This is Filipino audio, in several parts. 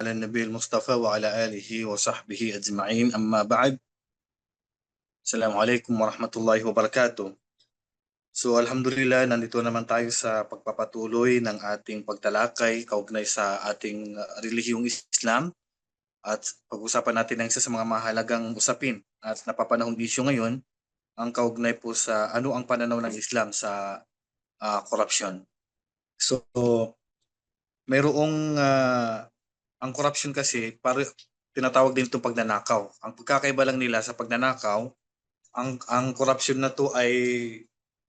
على النبي المصطفى وعلى آله وصحبه أجمعين أما بعد. السلام عليكم warahmatullahi wabarakatuh. So alhamdulillah, nandito naman tayo sa pagpapatuloy ng ating pagtalakay kaugnay sa ating relihiyong Islam at pag-usapan natin ang isa sa mga mahalagang usapin at napapanahong isyu ngayon, ang kaugnay po sa ano ang pananaw ng Islam sa korupsyon. So mayroong ang corruption kasi tinatawag din itong pagnanakaw. Ang pagkakaiba lang nila sa pagnanakaw, ang corruption na to ay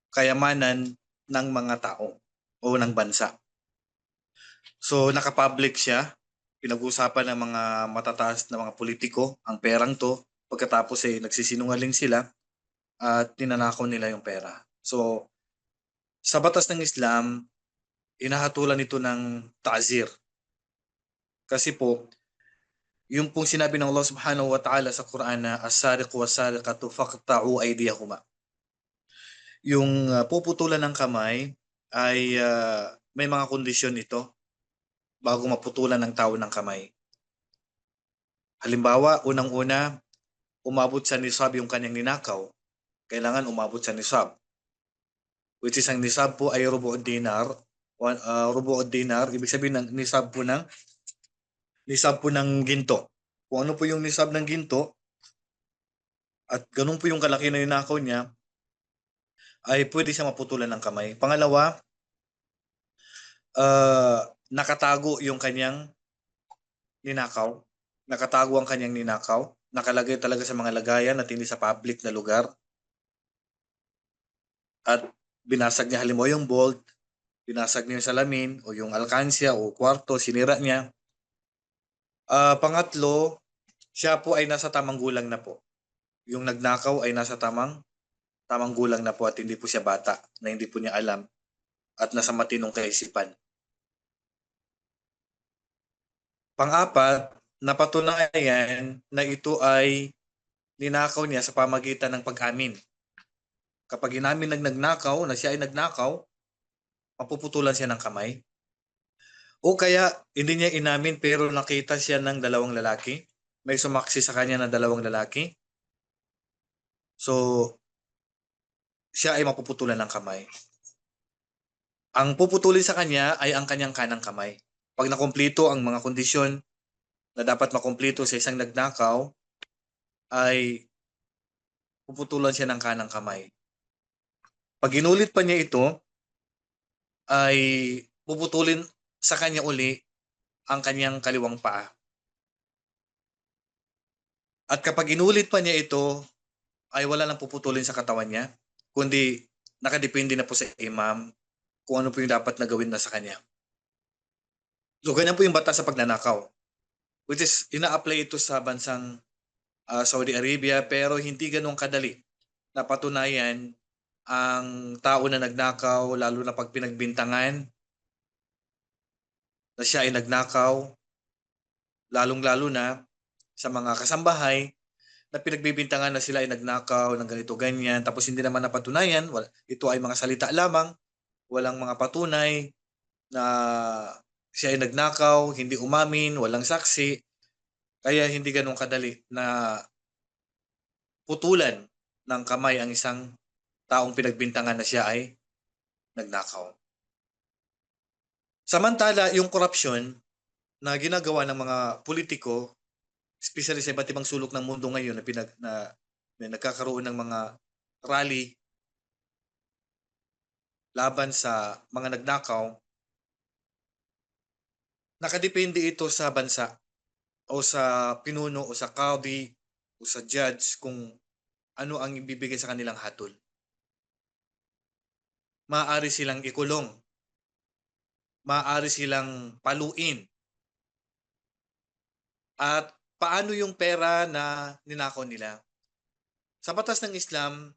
kayamanan ng mga tao o ng bansa. So nakapublic siya, pinag-uusapan ng mga matataas na mga politiko ang perang to, pagkatapos ay nagsisinungaling sila at ninanakaw nila yung pera. So sa batas ng Islam, inahatulan ito ng ta'zir. Kasi po, yung pong sinabi ng Allah Subhanahu wa Ta'ala sa Quran na as-sariqu was-sariqatu faqta'u aydiyahuma. Yung puputulan ng kamay ay may mga kondisyon ito bago maputulan ng tao ng kamay. Halimbawa, unang-una, umabot sa nisab yung kanyang ninakaw. Kailangan umabot sa nisab. Which is ang nisab po ay rubu'ud dinar. Rubu'ud dinar, ibig sabihin ng nisab po ng ginto. Kung ano po yung nisab ng ginto at ganun po yung kalaki na ninakaw niya, ay pwede siya maputulan ng kamay. Pangalawa, nakatago yung kanyang ninakaw. Nakatago ang kanyang ninakaw. Nakalagay talaga sa mga lagayan at hindi sa public na lugar. At binasag niya halimbawa yung bolt, binasag niya yung salamin o yung alkansya o kwarto, sinira niya. Pangatlo, siya po ay nasa tamang gulang na po. Yung nagnakaw ay nasa tamang gulang na po at hindi po siya bata na hindi po niya alam at nasa matinong kaisipan. Pang-apat, napatunayan na ito ay ninakaw niya sa pamagitan ng pag-amin. Kapag inamin nagnakaw, na siya ay nagnakaw, mapuputulan siya ng kamay. O kaya, hindi niya inamin pero nakita siya ng dalawang lalaki. May sumaksi sa kanya na dalawang lalaki. So, siya ay mapuputulan ng kamay. Ang puputulin sa kanya ay ang kanyang kanang kamay. Pag nakumpleto ang mga kondisyon na dapat makumpleto sa isang nagnakaw, ay puputulan siya ng kanang kamay. Pag inulit pa niya ito, ay puputulin sa kanya uli ang kanyang kaliwang paa. At kapag inulit pa niya ito, ay wala lang puputulin sa katawan niya, kundi nakadepende na po sa imam kung ano po yung dapat na gawin na sa kanya. So ganyan po yung batas sa pagnanakaw. Which is, ina-apply ito sa bansang Saudi Arabia pero hindi ganun kadali na patunayan ang tao na nagnakaw, lalo na pag pinagbintangan na siya ay nagnakaw, lalong-lalo na sa mga kasambahay na pinagbibintangan na sila ay nagnakaw ng ganito ganyan tapos hindi naman napatunayan, ito ay mga salita lamang, walang mga patunay na siya ay nagnakaw, hindi umamin, walang saksi, kaya hindi ganun kadali na putulan ng kamay ang isang taong pinagbintangan na siya ay nagnakaw. Samantala, yung korupsyon na ginagawa ng mga politiko, especially sa iba't ibang sulok ng mundo ngayon na nagkakaroon ng mga rally laban sa mga nagnakaw, nakadepende ito sa bansa o sa pinuno o sa qadi o sa judge kung ano ang ibibigay sa kanilang hatol. Maaari silang ikulong, maaari silang paluin. At paano yung pera na ninakaw nila? Sa batas ng Islam,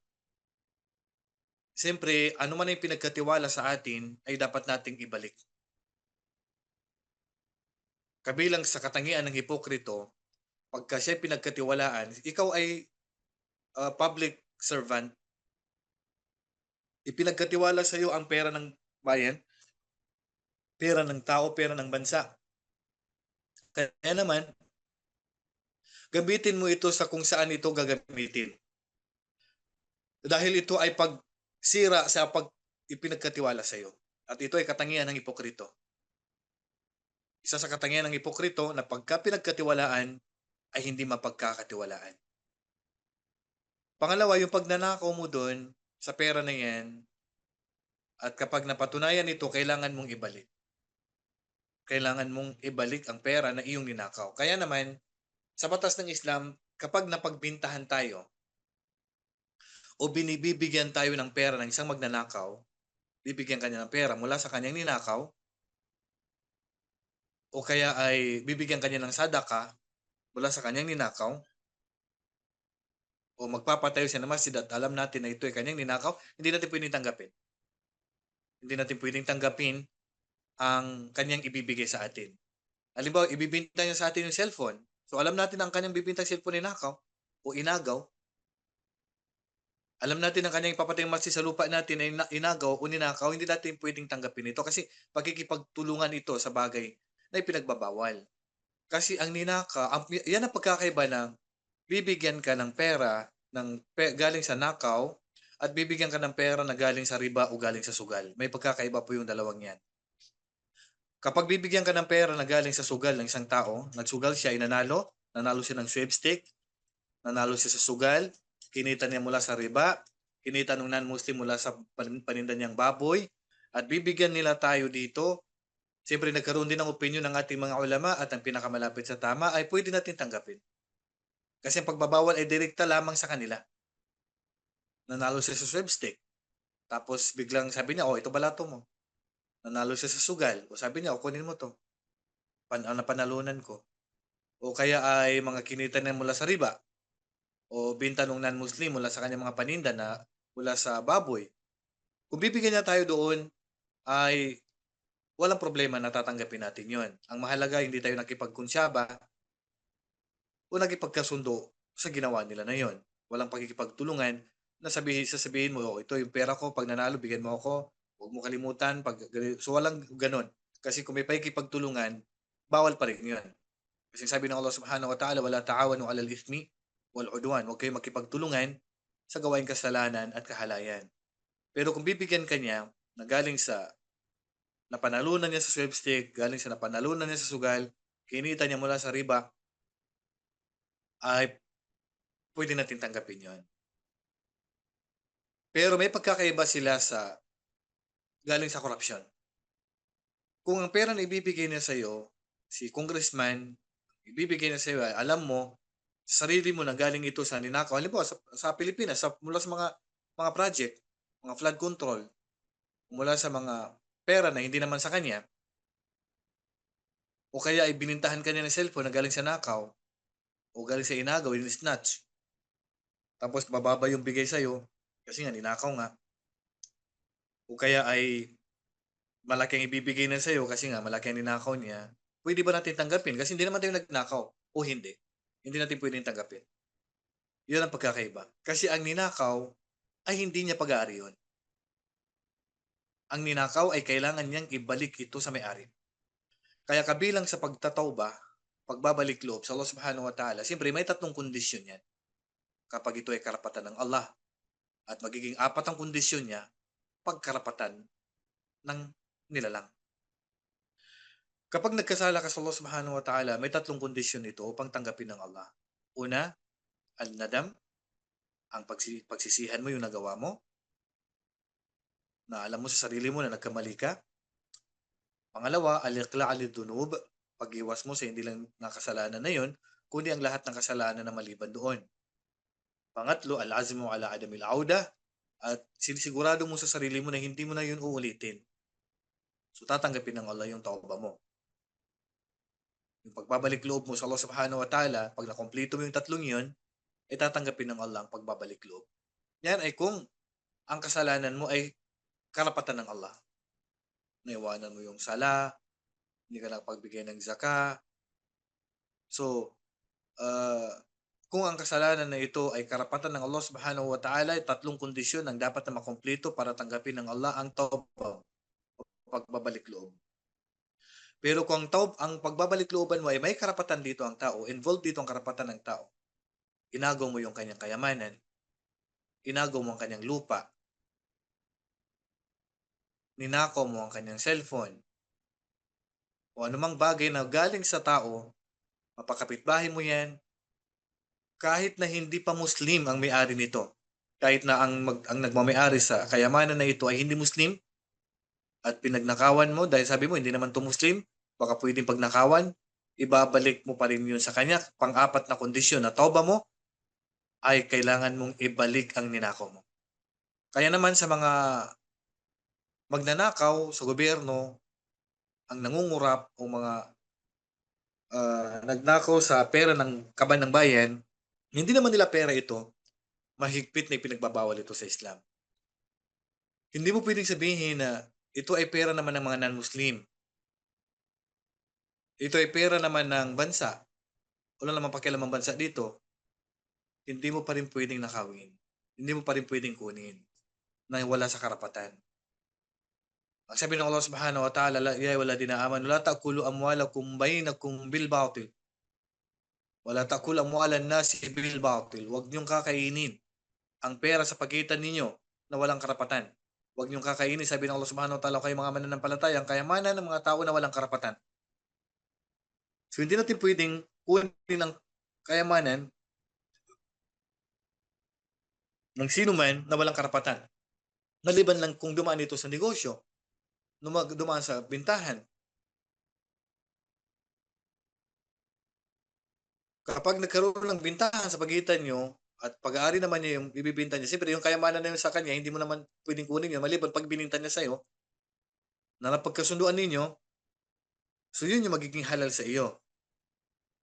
siyempre, ano man yung pinagkatiwala sa atin ay dapat nating ibalik. Kabilang sa katangian ng hipokrito, pagka siya pinagkatiwalaan, ikaw ay public servant, ipinagkatiwala sa iyo ang pera ng bayan, pera ng tao, pera ng bansa. Kaya naman, gamitin mo ito sa kung saan ito gagamitin. Dahil ito ay pagsira sa pag ipinagkatiwala sa iyo. At ito ay katangian ng hipokrito. Isa sa katangian ng hipokrito na pagka pinagkatiwalaan ay hindi mapagkakatiwalaan. Pangalawa, yung pagnanakaw mo doon sa pera na yan at kapag napatunayan ito, kailangan mong ibalik. Kailangan mong ibalik ang pera na iyong ninakaw. Kaya naman, sa batas ng Islam, kapag napagbintahan tayo o binibigyan tayo ng pera ng isang magnanakaw, bibigyan kanya ng pera mula sa kanyang ninakaw o kaya ay bibigyan kanya ng sadaka mula sa kanyang ninakaw o magpapatayo siya ng masjid at alam natin na ito ay kanyang ninakaw, hindi natin pwedeng tanggapin. Hindi natin pwedeng tanggapin ang kanyang ibibigay sa atin. Halimbawa, ibibinta niya sa atin yung cellphone. So alam natin ang kanyang bibintang cellphone ninakaw o inagaw. Alam natin ang kanyang ipapatayong masjid sa lupa natin ay inagaw o ninakaw, hindi natin pwedeng tanggapin ito kasi pagkikipagtulungan ito sa bagay na ipinagbabawal. Kasi ang ninaka, yan ang pagkakaiba ng bibigyan ka ng pera galing sa nakaw at bibigyan ka ng pera na galing sa riba o galing sa sugal. May pagkakaiba po yung dalawang yan. Kapag bibigyan ka ng pera na galing sa sugal ng isang tao, nagsugal siya, nanalo siya ng sweepstake, nanalo siya sa sugal, kinita niya mula sa riba, kinita ng non-Muslim mula sa paninda niyang baboy, at bibigyan nila tayo dito. Siyempre nagkaroon din ng opinion ng ating mga ulama at ang pinakamalapit sa tama ay pwede natin tanggapin. Kasi ang pagbabawal ay direkta lamang sa kanila. Nanalo siya sa sweepstake. Tapos biglang sabi niya, ito balato mo. Nanalo siya sa sugal. O sabi niya, kunin mo to. Napanalunan ko. O kaya ay mga kinita na mula sa riba. O binta ng non-Muslim mula sa kanyang mga paninda na mula sa baboy. Kung bibigyan niya tayo doon, ay walang problema na tatanggapin natin yon. Ang mahalaga, hindi tayo nakipagkunsyaba o nakipagkasundo sa ginawa nila na yon. Walang pagkikipagtulungan na sasabihin mo, ito yung pera ko, pag nanalo, bigyan mo ako, huwag mo kalimutan. So walang ganon. Kasi kung may pagkikipagtulungan, bawal pa rin yun. Kasi sabi ng Allah subhanahu wa ta'ala, wala ta'awanu alal ithmi wal udwan. Huwag kayong makipagtulungan sa gawain kasalanan at kahalayan. Pero kung bibigyan ka niya na galing sa napanalunan niya sa sweepstake, galing sa napanalunan niya sa sugal, kinita niya mula sa riba, ay pwede natin tanggapin yon. Pero may pagkakaiba sila sa galing sa korupsyon. Kung ang pera na ibibigay niya sa iyo, si congressman, ibibigay niya sa iyo, alam mo, sa sarili mo na galing ito sa ninakaw. Halimbawa, sa Pilipinas, mula sa mga project, mga flood control, mula sa mga pera na hindi naman sa kanya, o kaya ay binintahan kanya ng cellphone na galing sa nakaw, o galing sa inagaw, in-snatch, tapos bababa yung bigay sa'yo, kasi nga, ninakaw nga, o kaya ay malaki ang ibibigay na sa'yo kasi nga malaki ang ninakaw niya, pwede ba natin tanggapin? Kasi hindi naman tayo nagnakaw o hindi. Hindi natin pwedeng tanggapin. Yun ang pagkakaiba. Kasi ang ninakaw ay hindi niya pag-aari yun. Ang ninakaw ay kailangan niyang ibalik ito sa may-ari. Kaya kabilang sa pagtatawba, pagbabalik loob sa Allah subhanahu wa ta'ala, siyempre may tatlong kondisyon yan kapag ito ay karapatan ng Allah. At magiging apat ang kondisyon niya pagkarapatan ng nilalang. Kapag nagkasala ka sa Allah subhanahu wa ta'ala, may tatlong kondisyon ito upang tanggapin ng Allah. Una, al-nadam, ang pagsisihan mo yung nagawa mo, na alam mo sa sarili mo na nagkamali ka. Pangalawa, al-iqla' alid-dunub, pag-iwas mo sa hindi lang nakasalanan na yon, kundi ang lahat ng kasalanan na maliban doon. Pangatlo, al-azmu ala adamil auda, at sinisigurado mo sa sarili mo na hindi mo na yun uulitin. So tatanggapin ng Allah yung tawba mo. Yung pagbabalik loob mo sa Allah subhanahu wa ta'ala, pag nakompleto mo yung tatlong yun, ay tatanggapin ng Allah ang pagbabalik loob. Yan ay kung ang kasalanan mo ay karapatan ng Allah. Naiwanan mo yung sala, hindi ka nakapagbigay ng zaka. So, kung ang kasalanan na ito ay karapatan ng Allah subhanahu wa ta'ala, ay tatlong kondisyon ang dapat na makompleto para tanggapin ng Allah ang tawbah o pagbabalik loob. Pero kung ang pagbabalik looban mo ay may karapatan dito ang tao, involved dito ang karapatan ng tao, inagaw mo yung kanyang kayamanan, inagaw mo ang kanyang lupa, ninakaw mo ang kanyang cellphone, o anumang bagay na galing sa tao, mapakapitbahay mo yan, kahit na hindi pa Muslim ang may-ari nito, kahit na ang nagmamay-ari sa kayamanan na ito ay hindi Muslim, at pinagnakawan mo dahil sabi mo hindi naman to Muslim, baka pwedeng pagnakawan, ibabalik mo pa rin yun sa kanya. Pang-apat na kondisyon na tauba mo ay kailangan mong ibalik ang ninakaw mo. Kaya naman sa mga magnanakaw sa gobyerno, ang nangungurap o mga nagnakaw sa pera ng kaban ng bayan, hindi naman nila pera ito, mahigpit na ipinagbabawal ito sa Islam. Hindi mo pwedeng sabihin na ito ay pera naman ng mga non-Muslim. Ito ay pera naman ng bansa. Wala namang pakialam ang bansa dito. Hindi mo pa rin pwedeng nakawin. Hindi mo pa rin pwedeng kunin na wala sa karapatan. Ang sabi ng Allah Subhanahu wa Ta'ala, ya ayyuhalladhina amanu la ta'kulu amwalakum bainakum bil batil. Wala ta'kulu amwalan nasi bil batil. Huwag niyong kakainin ang pera sa pagitan ninyo na walang karapatan. Huwag niyong kakainin, sabi ng Allah Subhanahu wa Ta'ala, kayo mga mananampalataya, ang kayamanan ng mga tao na walang karapatan. So hindi natin pwedeng kunin ang kayamanan ng sino man na walang karapatan. Maliban lang kung dumaan ito sa negosyo, dumaan sa bintahan. Kapag nagkaroon ng bintahan sa pagitan nyo, at pag-aari naman niya yung ibibinta niya, siyempre yung kayamanan na yun sa kanya, hindi mo naman pwedeng kunin yun, maliban pag bininta niya sa'yo, na napagkasunduan ninyo, so yun yung magiging halal sa iyo.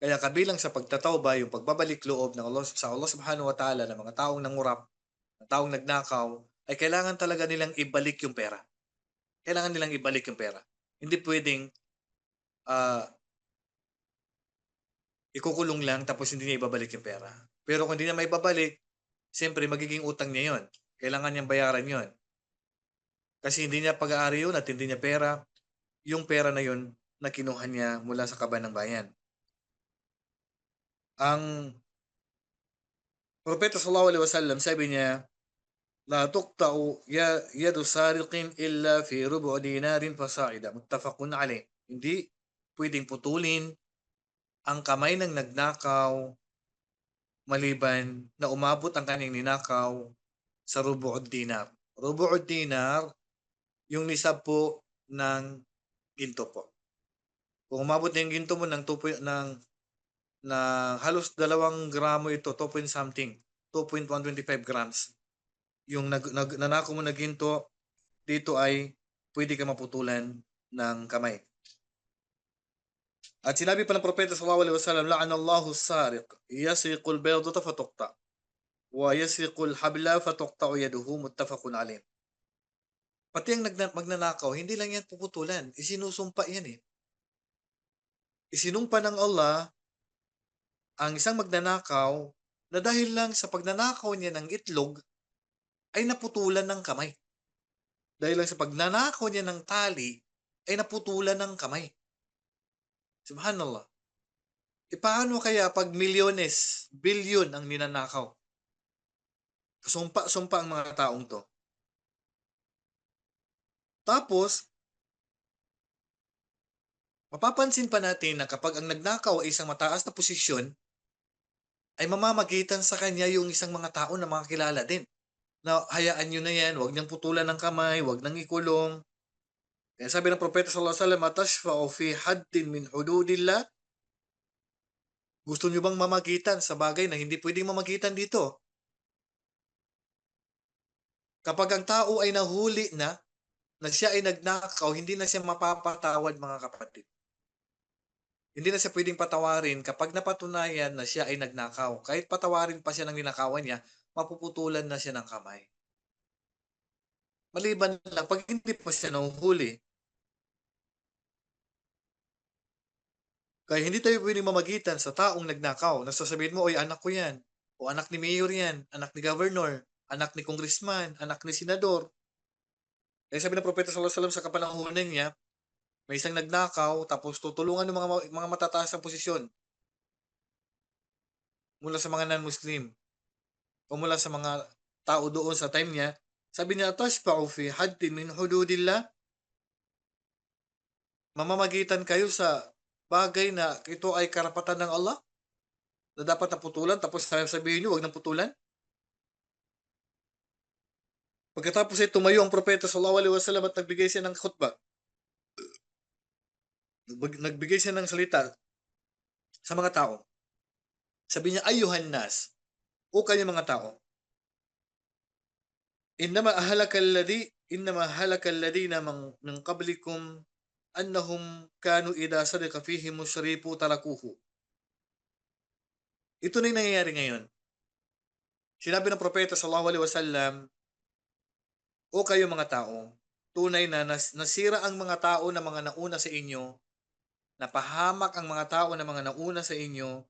Kaya kabilang sa pagtatawba, yung pagbabalik loob ng Allah, sa Allah Subhanahu wa Ta'ala ng mga taong nangurap, ng taong nagnakaw, ay kailangan talaga nilang ibalik yung pera. Kailangan nilang ibalik yung pera. Hindi pwedeng uh, ikukulong lang tapos hindi niya ibabalik yung pera. Pero kung hindi niya may babalik, siyempre magiging utang niya yon. Kailangan niyang bayaran yon. Kasi hindi niya pag-aari yun at hindi niya pera, yung pera na yon na kinuha niya mula sa kaban ng bayan. Ang Propeta sallallahu alaihi wasallam sabi niya, la tuqta'u yadu sariqin illa fi rubu' dinarin fasa'ida. Muttafaqun alayh. Hindi pwedeng putulin ang kamay ng nagnakaw maliban na umabot ang kanyang ninakaw sa rubu'ud dinar. Rubu'ud dinar, yung nisab po ng ginto po. Kung umabot na yung ginto mo ng 2 na halos 2 gramo ito, 2 point something, 2.125 grams. Yung nanako mo na ginto, dito ay pwede ka maputulan ng kamay. At sinabi pa ng Propeta sallallahu alaihi wasallam, la'anallahu as-sariq, yasriqul baydata fatuqta, wa yasriqul habla fatuqta yaduhu, muttafaqun alayh. Pati ang magnanakaw, hindi lang yan puputulan. Isinusumpa yan eh. Isinumpa ng Allah ang isang magnanakaw na dahil lang sa pagnanakaw niya ng itlog, ay naputulan ng kamay. Dahil lang sa pagnanakaw niya ng tali, ay naputulan ng kamay. Subhanallah. E paano kaya pag milyones, bilyon ang ninanakaw? Sumpa-sumpa ang mga taong to. Tapos, mapapansin pa natin na kapag ang nagnakaw ay isang mataas na posisyon, ay mamamagitan sa kanya yung isang mga tao na mga kilala din. Na hayaan nyo na yan, huwag niyang putulan ng kamay, huwag nang ikulong. Kaya sabi ng Propeta sallallahu alaihi wasallam, atashfa'u fi haddin min hududillah. Gusto nyo bang mamagitan sa bagay na hindi pwedeng mamagitan dito? Kapag ang tao ay nahuli na siya ay nagnakaw, hindi na siya mapapatawad mga kapatid. Hindi na siya pwedeng patawarin kapag napatunayan na siya ay nagnakaw. Kahit patawarin pa siya ng ninakawan niya, mapuputulan na siya ng kamay. Maliban lang, pag hindi pa siya nahuhuli, kaya hindi tayo pwedeng mamagitan sa taong nagnakaw. Nasasabihin mo, oy, anak ko yan. O anak ni mayor yan. Anak ni governor. Anak ni congressman. Anak ni senador. Kaya sabi ng Propeta sallallahu alaihi wasallam sa kapanahunan niya, May isang nagnakaw tapos tutulungan ng mga matataas ang posisyon mula sa mga non-Muslim o mula sa mga tao doon sa time niya. Sabi niya, "Tashfa'u fi haddin min hududillah?" Mamamagitan kayo sa bagay na ito ay karapatan ng Allah na dapat na putulan tapos sabihin niyo wag nang putulan. Pagkatapos ay tumayo ang propeta sallallahu alaihi wasallam at nagbigay siya ng khutbah. Nagbigay siya ng salita sa mga tao. Sabi niya, "Ayuhan nas, o kayo mga tao, innama ahlaka alladhi innama halaka alladhina min qablikum annahum kanu idha sadiqa fihim mushrifu tarakuhu." Ito na yung nangyayari ngayon. Sinabi ng propeta sallallahu alaihi wasallam, "O kayo mga tao, tunay na nasira ang mga tao na mga nauna sa inyo, napahamak ang mga tao na mga nauna sa inyo,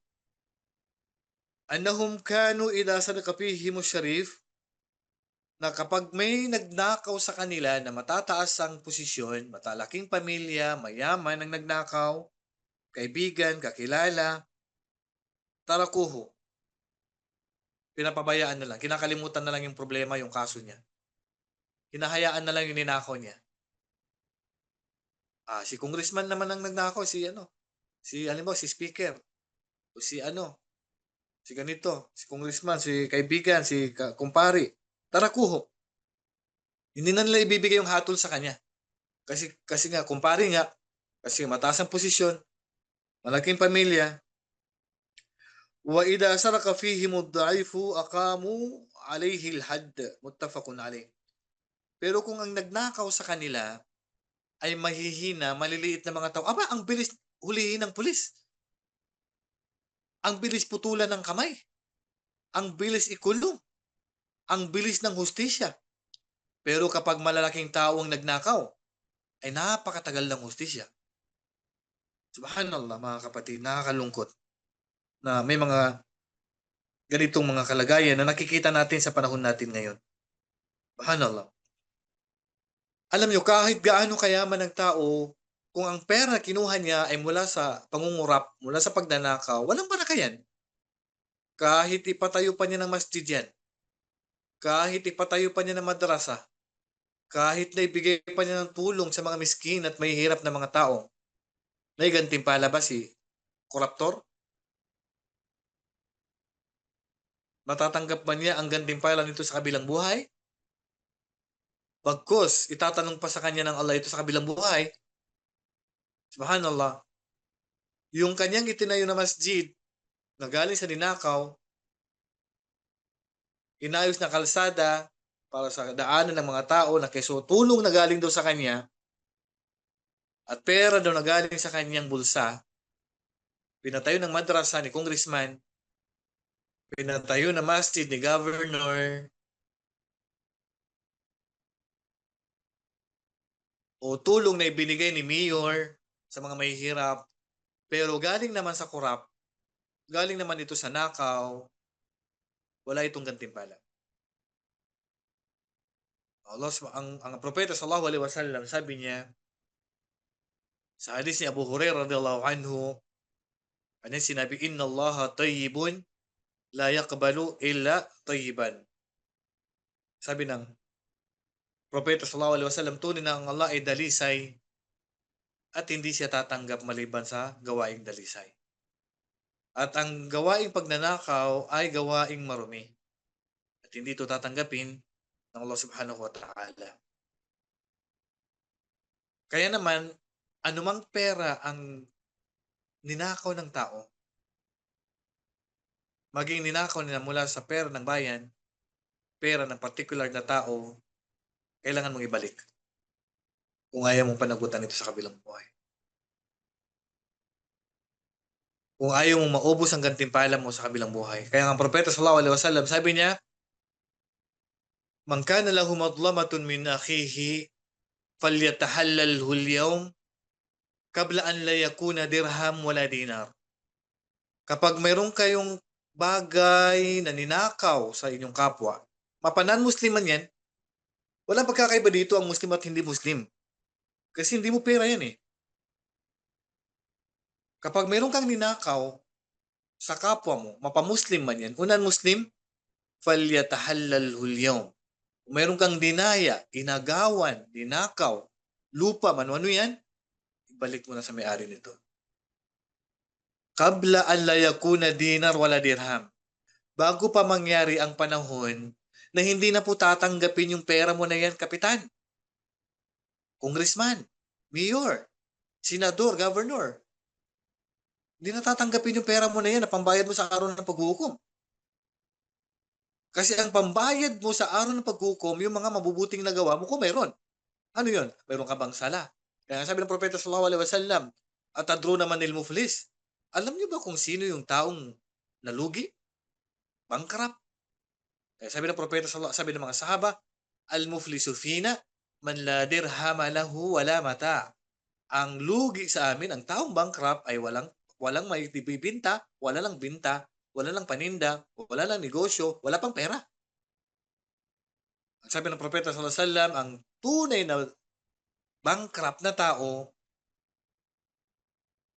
annahum kanu idha sadaqa fihim syarif, na kapag may nagnakaw sa kanila na matataas ang posisyon, matalaking pamilya, mayaman ang nagnakaw, kaibigan, kakilala, tarakuhu, pinapabayaan na lang, kinakalimutan na lang yung problema, yung kaso niya. Hinahayaan na lang yung ninakaw niya. Si congressman naman ang nagnakaw, si si speaker, o si ganito, si congressman, si kaibigan, si kumpari, tarakuho. Hindi na nila ibibigay yung hatol sa kanya. Kasi nga, kumpari nga, kasi mataas ang posisyon, malaking pamilya, wa idha saraka fihim ad-da'ifu aqamu alayhi al-hadd, muttafaqun alayh. Pero kung ang nagnakaw sa kanila ay mahihina, maliliit na mga tao, ang bilis hulihin ng pulis. Ang bilis putulan ng kamay. Ang bilis ikulong. Ang bilis ng hustisya. Pero kapag malalaking tao ang nagnakaw, ay napakatagal ng hustisya. Subhanallah, mga kapatid, nakakalungkot na may mga ganitong mga kalagayan na nakikita natin sa panahon natin ngayon. Subhanallah. Alam nyo, kahit gaano kayaman ng tao, kung ang pera kinuha niya ay mula sa pangungurap, mula sa pagnanakaw, walang barakayan. Kahit ipatayo pa niya ng masjid yan, kahit ipatayo pa niya ng madrasa, kahit na ibigay pa niya ng tulong sa mga miskin at may hirap na mga tao, may gantimpala ba si koraptor? Matatanggap ba niya ang gantimpala nito sa kabilang buhay? Bagkus, itatanong pa sa kanya ng Allah ito sa kabilang buhay. Subhanallah. Yung kanyang itinayo na masjid na galing sa ninakaw, inayos na kalsada para sa daanan ng mga tao na keso tulong na galing daw sa kanya at pera daw na galing sa kanyang bulsa, pinatayo ng madrasa ni congressman, pinatayo na masjid ni governor, o tulong na ibinigay ni mayor sa mga mahihirap, pero galing naman sa korap, galing naman ito sa nakaw, wala itong gantimpala. Allah, ang propeta sallallahu alaihi wasallam, sabi niya sa hadis ni Abu Hurairah radhiyallahu anhu, ano sinabi, "Inna Allah tayyibun la yaqbalu illa tayyiban." Sabi ng propeta sallallahu alaihi wasallam, tunay na ang Allah ay dalisay at hindi siya tatanggap maliban sa gawaing dalisay. At ang gawaing pagnanakaw ay gawaing marumi. At hindi ito tatanggapin ng Allah subhanahu wa ta'ala. Kaya naman, anumang pera ang ninakaw ng tao, maging ninakaw nila mula sa pera ng bayan, pera ng particular na tao, kailangan mong ibalik. Kung ayaw mong panagutan ito sa kabilang buhay. Kung ayaw mong maubos ang gantimpala mo sa kabilang buhay. Kaya ang propeta sallallahu alaihi wasallam, sabi niya, "Man kana lahu madlamatun min akhihi falyatahallalhu al-yawm qabla an la yakuna dirham wala dinar." Kapag mayroon kayong bagay na ninakaw sa inyong kapwa, mapanan-Muslim man yan, walang pagkakaiba dito ang Muslim at hindi Muslim. Kasi hindi mo pera yan eh. Kapag meron kang ninakaw sa kapwa mo, mapamuslim man yan, unan Muslim, falyatahallalhu al-yawm. Kung meron kang dinaya, inagawan, ninakaw, lupa man, ano yan? Ibalik mo na sa may-ari nito. Qabla an la yakuna dinar wala dirham. Bago pa mangyari ang panahon na hindi na po tatanggapin yung pera mo na yan, kapitan, congressman, mayor, senador, governor. Hindi na tatanggapin yung pera mo na yan na pambayad mo sa araw ng paghukom. Kasi ang pambayad mo sa araw ng paghukom, yung mga mabubuting nagawa mo kung meron. Ano yun? Meron ka bang sala? Kaya sabi ng Propeta sallallahu alaihi wasallam, atadro naman nil muflis. Alam niyo ba kung sino yung taong nalugi? Bankrupt. Kaya sabi ng Propeta sallallahu sabi ng mga sahaba, al-muflisu fina man la dirhama lahu wala mata. Ang lugi sa amin, ang taong bankrupt ay walang may bibinta, wala lang binta, wala lang paninda, wala lang negosyo, wala pang pera. Ang sabi ng Propeta sallallahu alaihi wasallam, ang tunay na bankrupt na tao,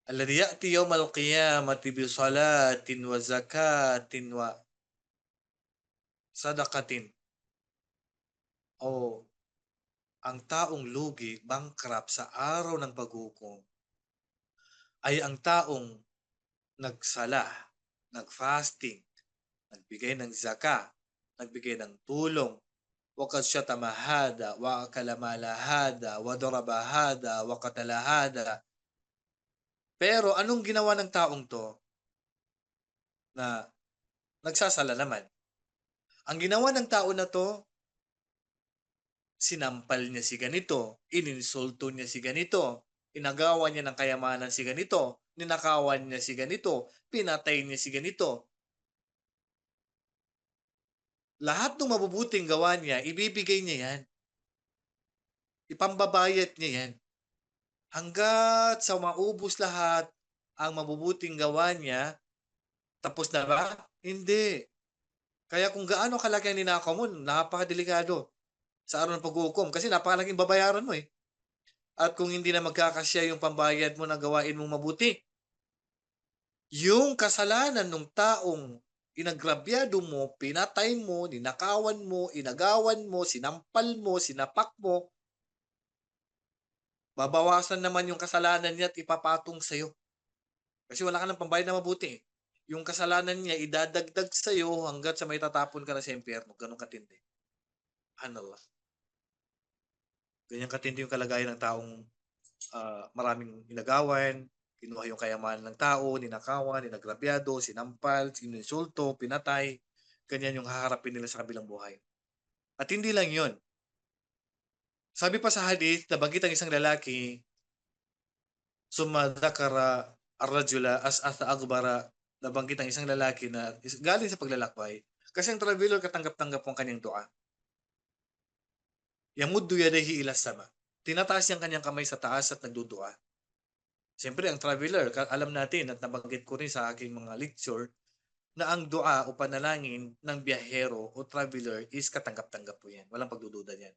alladhi ya'ti yawmal qiyamati bi salatin wa zakatin wa sadaqatin. O ang taong lugi, bankrupt sa araw ng paghukom ay ang taong nagsala, nagfasting, nagbigay ng zaka, nagbigay ng tulong, wakad siya tamahada, wakalamalahada, wadarabahada, wakatalahada. Pero anong ginawa ng taong to na nagsasala naman? Ang ginawa ng tao na to, sinampal niya si ganito, ininsulto niya si ganito, inagawan niya ng kayamanan si ganito, ninakawan niya si ganito, pinatay niya si ganito. Lahat ng mabubuting gawa niya, ibibigay niya yan. Ipambabayad niya yan. Hanggat sa maubos lahat ang mabubuting gawa niya, tapos na ba? Hindi. Kaya kung gaano kalaki ang ninakaw mo, napakadelikado sa araw ng paghukom kasi napakalaking babayaran mo eh. At kung hindi na magkakasya yung pambayad mo na gawain mong mabuti, yung kasalanan ng taong inagrabyado mo, pinatay mo, ninakawan mo, inagawan mo, sinampal mo, sinapak mo, babawasan naman yung kasalanan niya at ipapatong sa'yo. Kasi wala ka ng pambayad na mabuti. Yung kasalanan niya, idadagdag sa'yo hanggat sa may tatapon ka na sa impyerno. Ganun katindi. Hanallah. Ganyan katindi yung kalagayan ng taong maraming inagawan, kinuha yung kayamanan ng tao, ninakawan, ninagrabyado, sinampal, sininsulto, pinatay. Ganyan yung haharapin nila sa kabilang buhay. At hindi lang yun. Sabi pa sa hadith, nabanggit ang isang lalaki, sumadakara arrajula as-asa agbara, nabanggit ang isang lalaki na galing sa paglalakbay. Kasi ang traveler katanggap-tanggap ang kanyang dua. Yamuddu yadayhi ila sama. Tinataas niyang kanyang kamay sa taas at nagdudua. Siyempre, ang traveler, alam natin at nabanggit ko rin sa aking mga lecture na ang dua o panalangin ng biyahero o traveler is katanggap-tanggap po yan. Walang pagdududa yan.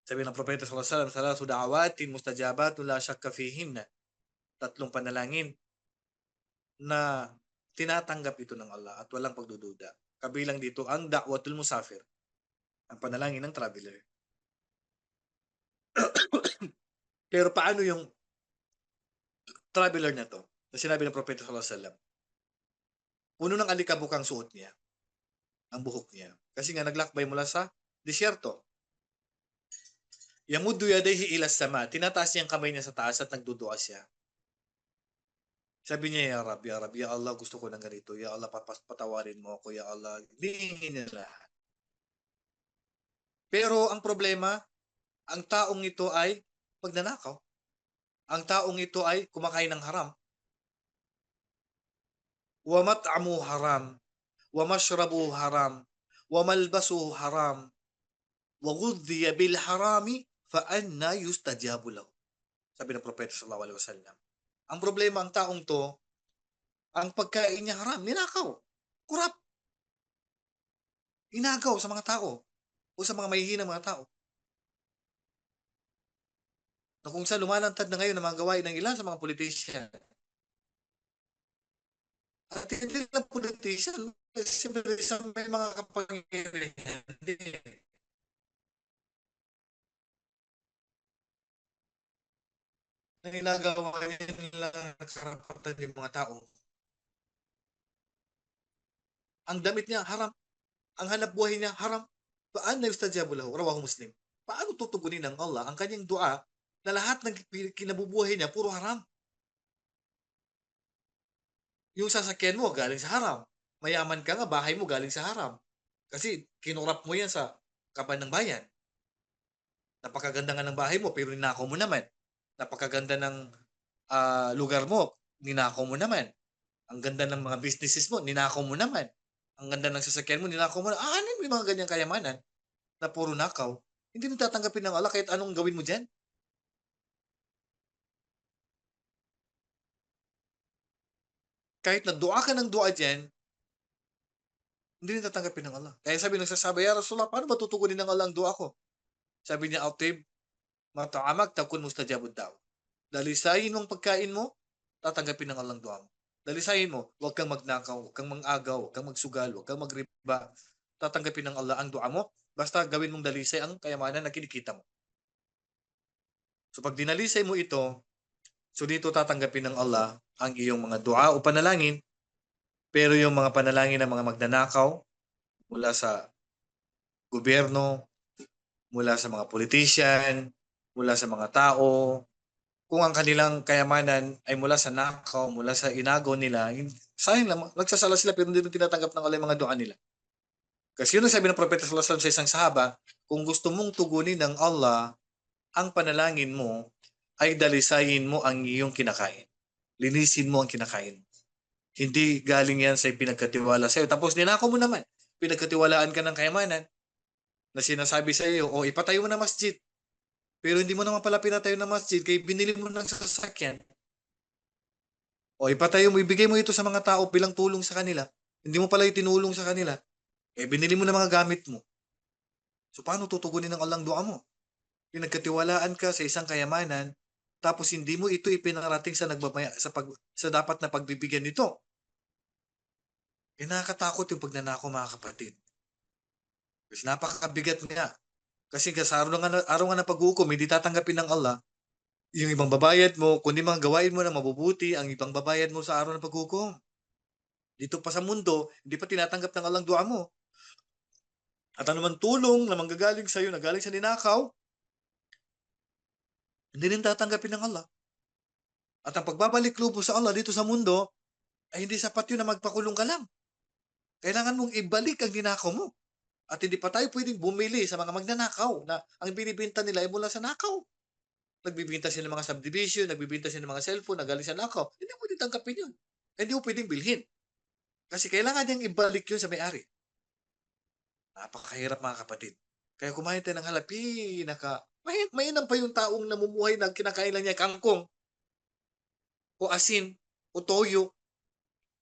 Sabi ng Propeta sallallahu alaihi wasallam, salatu da'awatin mustajabatun la shakka fihinna. Tatlong panalangin na tinatanggap ito ng Allah at walang pagdududa. Kabilang dito ang da'watul musafir, ang panalangin ng traveler. Pero paano yung traveler na to? Na sinabi ng Propeta sallallahu alaihi wasallam, puno ng alikabok ang suot niya, ang buhok niya. Kasi nga naglakbay mula sa disyerto. Yamuddu yadayhi ila sama. Tinataas niya ang kamay niya sa taas at nagdudua siya. Sabi niya, Ya Rab, Ya Rab, Ya Allah, gusto ko ng ganito. Ya Allah, patawarin mo ako. Ya Allah, hingin niya lahat. Pero ang problema, ang taong ito ay magnanakaw. Ang taong ito ay kumakain ng haram. Wa mat'amu haram. Wa mashrabu haram. Wa malbasu haram. Wa ghudhiya bil harami fa anna yustajabu lahu. Sabi ng Propeta sallallahu alaihi wasallam. Ang problema, ang taong to, ang pagkain niya haram, ninakaw, kurap, inagaw sa mga tao o sa mga mahihinang mga tao. na kung saan lumalantad na ngayon ang mga gawain ng ilan sa mga politician. At hindi lang politician, siyempre sa may mga kapangyarihan din. Na ginagawa nila ng karapatan ng mga tao. Ang damit niya, haram. Ang hanap buhay niya, haram. Paano yustajabu lahu? Rawahu Muslim. Paano tutugunin ng Allah ang kanyang dua na lahat ng kinabubuhay niya puro haram? Yung sasakyan mo galing sa haram. Mayaman ka nga, bahay mo galing sa haram. Kasi kinurap mo yan sa kaban ng bayan. Napakaganda nga ng bahay mo pero ninakaw mo naman. Napakaganda ng lugar mo, ninakaw mo naman. Ang ganda ng mga businesses mo, ninakaw mo naman. Ang ganda ng sasakyan mo, ninakaw mo na. Ano yung mga ganyang kayamanan na puro nakaw? Hindi mo tatanggapin ng Allah kahit anong gawin mo dyan. Kahit nagdua ka ng dua dyan, hindi mo tatanggapin ng Allah. Kaya sabi nagsasabi, Ya Rasulullah, paano matutugunin ng Allah ang dua ko? Sabi niya, Autib, mataamak takun mustajabud daw. Dalisayin mong pagkain mo, tatanggapin ng Allah ang dua mo. Dalisayin mo, huwag kang magnakaw, huwag kang mangagaw, huwag kang magsugal, huwag kang magriba. Tatanggapin ng Allah ang dua mo, basta gawin mong dalisay ang kayamanan na kinikita mo. So pag dinalisay mo ito, so dito tatanggapin ng Allah ang iyong mga dua o panalangin, pero yung mga panalangin ng mga magnanakaw mula sa gobyerno, mula sa mga politician, mula sa mga tao, kung ang kanilang kayamanan ay mula sa nakaw, mula sa inagaw nila, sayang lang, nagsasala sila pero hindi tinatanggap ng Allah yung mga dua nila. Kasi yun ang sabi ng Propeta sallallahu alaihi wasallam sa isang sahaba, kung gusto mong tugunin ng Allah ang panalangin mo, ay dalisayin mo ang iyong kinakain. Linisin mo ang kinakain. Hindi galing yan sa pinagkatiwala sa iyo. Tapos ninako mo naman. Pinagkatiwalaan ka ng kayamanan na sinasabi sa iyo, o ipatayo mo na masjid. Pero hindi mo naman pala pinatayo na masjid kaya binili mo ng sasakyan. O ipatayo mo, ibigay mo ito sa mga tao bilang tulong sa kanila. Hindi mo pala itinulong sa kanila. Eh binili mo na mga gamit mo. So paano tutugunin ng Allah ang dua mo? Pinagkatiwalaan ka sa isang kayamanan, tapos hindi mo ito ipinarating sa nagbabaya sa dapat na pagbibigyan nito. Eh nakakatakot yung pagnanako mga kapatid. Kasi napakabigat niya. Kasi sa araw nga ng pag-hukom, hindi tatanggapin ng Allah yung ibang babayad mo, kundi mga gawain mo na mabubuti ang ibang babayad mo sa araw ng paghukom. Dito pa sa mundo, hindi pa tinatanggap ng Allah ang dua mo. At anuman tulong na manggagaling sa iyo, na galing sa ninakaw, hindi rin tatanggapin ng Allah. At ang pagbabalik lubo sa Allah dito sa mundo, ay hindi sapat yun na magpakulong ka lang. Kailangan mong ibalik ang ninakaw mo. At hindi pa tayo pwedeng bumili sa mga magnanakaw na ang binibenta nila ay mula sa nakaw. Nagbibenta sila ng mga subdivision, nagbibenta sila ng mga cellphone na galing sa nakaw. Hindi mo pwedeng tanggapin yun. Hindi mo pwedeng bilhin. Kasi kailangan niyang ibalik yun sa may-ari. Napakahirap mga kapatid. Kaya kumain tayo ng halapi, mainam pa yung taong namumuhay na kinakain lang niya kangkong o asin o toyo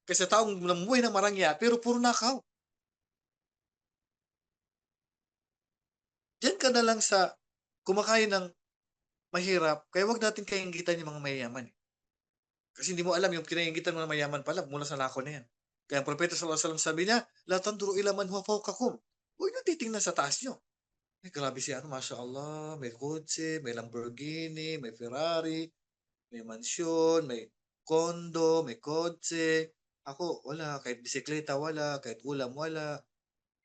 kaysa taong namumuhay ng marangya pero puro nakaw. Diyan ka na lang sa kumakain ng mahirap, kaya wag natin kainggitan yung mga mayayaman. Kasi hindi mo alam yung kinainggitan mo na mayaman pala mula sa nako na yan. Kaya ang Propeta sallallahu alaihi wasallam sabi niya, la tanduru ila man huwa fawqakum. Huwag niyo titingnan sa taas niyo. Ay, grabe si ano, Masya Allah, may kotse, may Lamborghini, may Ferrari, may mansyon, may kondo, may kotse. Ako, wala. Kahit bisikleta, wala. Kahit ulam, wala.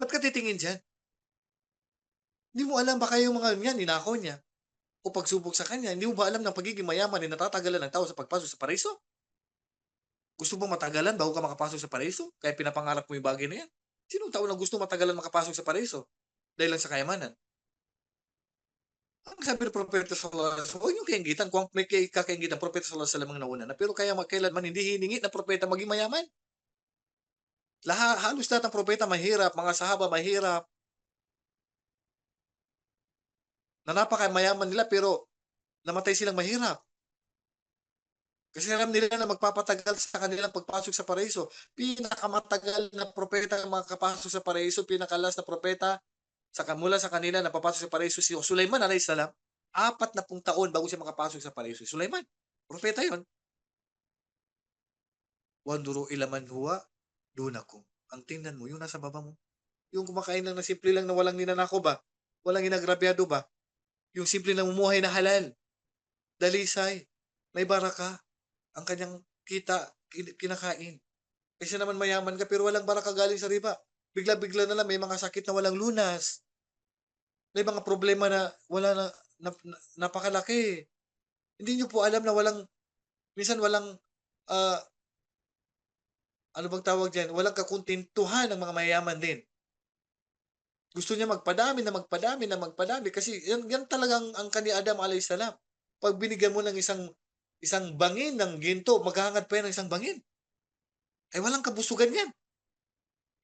Ba't ka titingin dyan? Hindi mo alam baka yung mga yan, ninakaw niya. O pagsubok sa kanya, hindi mo ba alam ng pagiging mayaman ay natatagalan ng tao sa pagpasok sa paraiso? Gusto bang matagalan bago ka makapasok sa paraiso? Kaya pinapangarap mo yung bagay na yan? Sinong tao na gusto matagalan makapasok sa paraiso? Dahil lang sa kayamanan. Ang sabi ng Propeta sallallahu alaihi wasallam, huwag yung kainggitan. Kung may kakaingitan, Propeta sallallahu alaihi wasallam ang nauna na. Pero kaya kailanman hindi hiningi na propeta maging mayaman. Halos lahat ng propeta mahirap, mga sahaba mahirap, na napakamayaman nila pero namatay silang mahirap. Kasi alam nila na magpapatagal sa kanilang pagpasok sa paraiso. Pinakamatagal na propeta ang makakapasok sa paraiso, pinakalas na propeta mula sa kanila na papasok sa paraiso si Sulaiman alayhis salam. 40 taon bago siya makapasok sa palayso. Sulaiman, propeta yon. Wanduro ilaman huwa, dunakum. Ang tingnan mo, yung nasa baba mo. Yung kumakain lang na simple lang na walang ninanako ba? Walang inagrabyado ba? Yung simple lang mumuhay na halal. Dalisay. May baraka. Ang kanyang kinakain. Kasi naman mayaman ka pero walang baraka galing sa riba. Bigla-bigla na lang may mga sakit na walang lunas. May mga problema na wala napakalaki. Hindi niyo po alam na minsan walang, ah, ano bang tawag diyan, walang kakuntintuhan ng mga mayayaman din. Gusto niya magpadami na magpadami na magpadami kasi yan talagang ang kani Adam alayhis salam. Pag binigyan mo ng isang bangin ng ginto, maghahangad pa yan ng isang bangin. Ay walang kabusugan yan.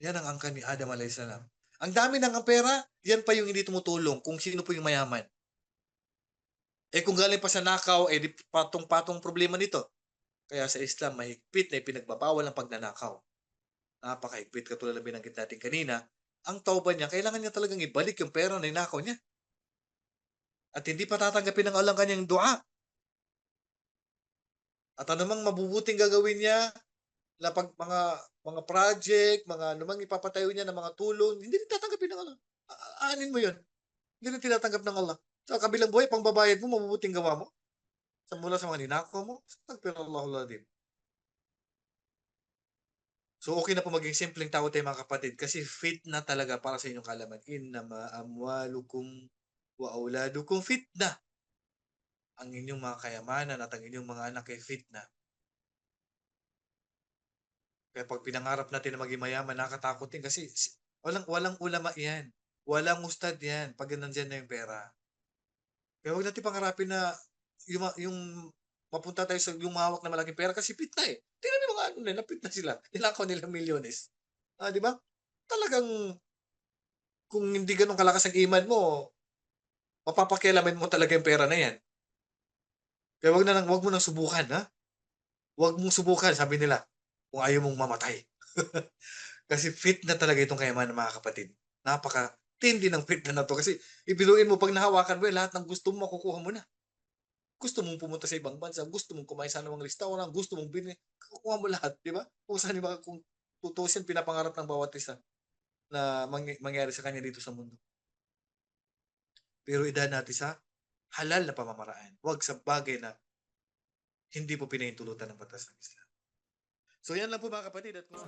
Yan ang angkan ni Adam alayhis salam. Ang dami ng pera, yan pa yung hindi tumutulong kung sino po yung mayaman. Eh kung galing pa sa nakaw, eh di patong-patong problema nito. Kaya sa Islam, mahigpit na ipinagbabawal ang pagnanakaw. Napakahigpit katulad ng binanggit natin kanina. Ang tauba niya, kailangan niya talagang ibalik yung pera na ninakaw niya. At hindi pa tatanggapin ng Allah kanyang dua. At anumang mabubuting gagawin niya na mga project, mga anumang ipapatayo niya ng mga tulong, hindi rin tatanggapin ng Allah. Aanin mo yun. Hindi rin tinatanggap ng Allah. Sa kabilang buhay, pangbabayad mo, mabubuting gawa mo. Mula sa mga ninakaw mo, astagfirullahal adzim. So okay na po maging simpleng tao tayo mga kapatid kasi fitna talaga para sa inyong kaalaman. Innama amwalukum wa auladukum fitna. Ang inyong mga kayamanan at ang inyong mga anak ay fitna. Kaya pag pinangarap natin na maging mayaman, nakakatakot din kasi walang ulama yan. Walang ustad yan pag nandiyan na yung pera. Kaya huwag natin pangarapin na yung mapunta tayo sa yung hawak na malaking pera kasi fitna eh. Tingnan mo yung mga ano nila, fitna sila. Nilakaw nila milyones. Di ba? Talagang kung hindi ganun kalakas ang iman mo, mapapakialaman mo talaga yung pera na yan. Kaya wag mo nang subukan, ha? Wag mong subukan, sabi nila, kung ayaw mong mamatay. Kasi fit na talaga itong kayamanan mga kapatid. Napaka tindi ng fit na to. Kasi ibiluin mo, pag nahawakan mo, lahat ng gusto mo, makukuha mo na. Gusto mong pumunta sa ibang bansa, gusto mong kumain sa anumang restaurant, gusto mong bilhin, kukuha mo lahat, di ba? Kung saan, di ba, kung tutusin, pinapangarap ng bawat isa na mangyari sa kanya dito sa mundo. Pero idaan natin sa halal na pamamaraan. Huwag sa bagay na hindi po pinahintulutan ng batas ng Islam. So yan lang po mga kapatid. At kung